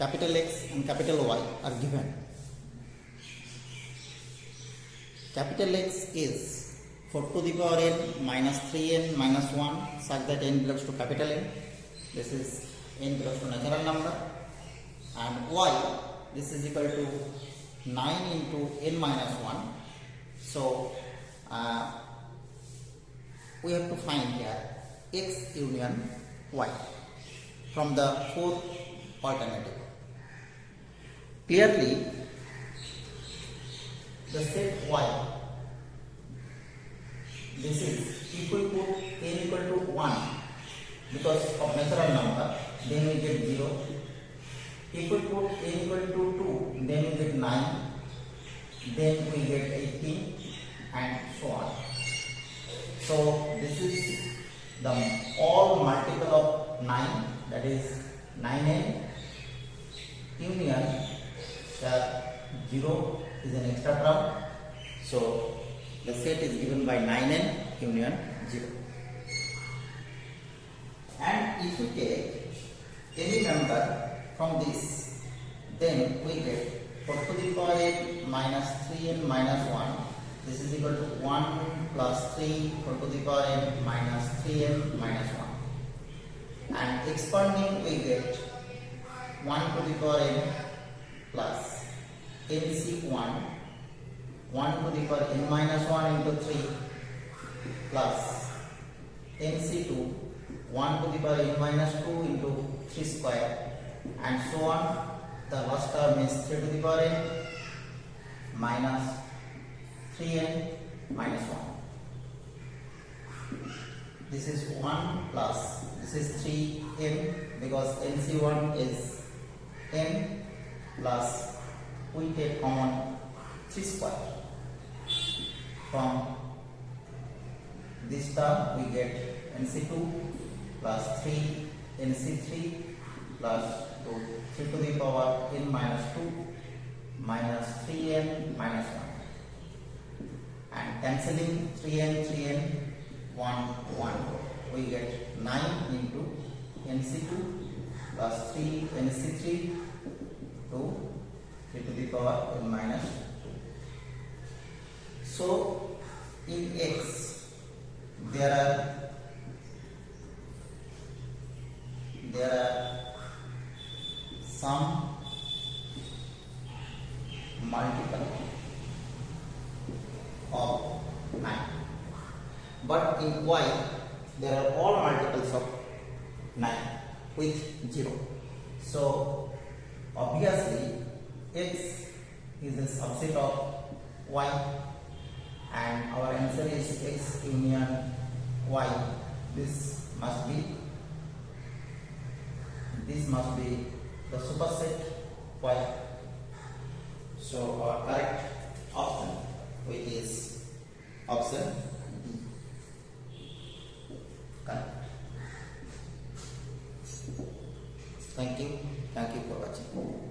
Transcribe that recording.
capital X and capital Y are given. Capital X is 4 to the power n minus 3n minus 1 such that n belongs to capital N. This is n belongs to natural number. And Y, this is equal to 9 into n minus 1. So we have to find here X union Y from the fourth alternative. Clearly, the set Y, this is, if we put n equal to 1 because of natural number, then we get 0. If we put n equal to 2, then we get 9, then we get 18, and so on. So this is the all multiple of 9, that is 9n union 0 is an extra term. So the set is given by 9n union 0. And if we take any number from this, then we get 4 to the power n minus 3n minus 1. This is equal to 1 plus 3 4 to the power n minus 3n minus 1. And expanding, we get 1 to the power n plus nc1 1 to the power n minus 1 into 3 plus nc2 1 to the power n minus 2 into 3 square, and so on. The last term is 3 to the power n minus 3n minus 1. This is 1 plus, this is 3n because nc1 is n plus, we take common 3 square. From this term we get nc2 plus 3 nc3 plus 3 to the power n minus 2 minus 3n minus 1. And cancelling 3n 1 we get 9 into nc2 plus 3 nc3 to 3 to the power n minus 2. So in X there are some multiple of 9, but in Y there are all multiples of 9 with 0. So obviously X is a subset of Y, and our answer is X union Y. This must be the superset Y. So our correct option, which is option D. Correct. Thank you for watching.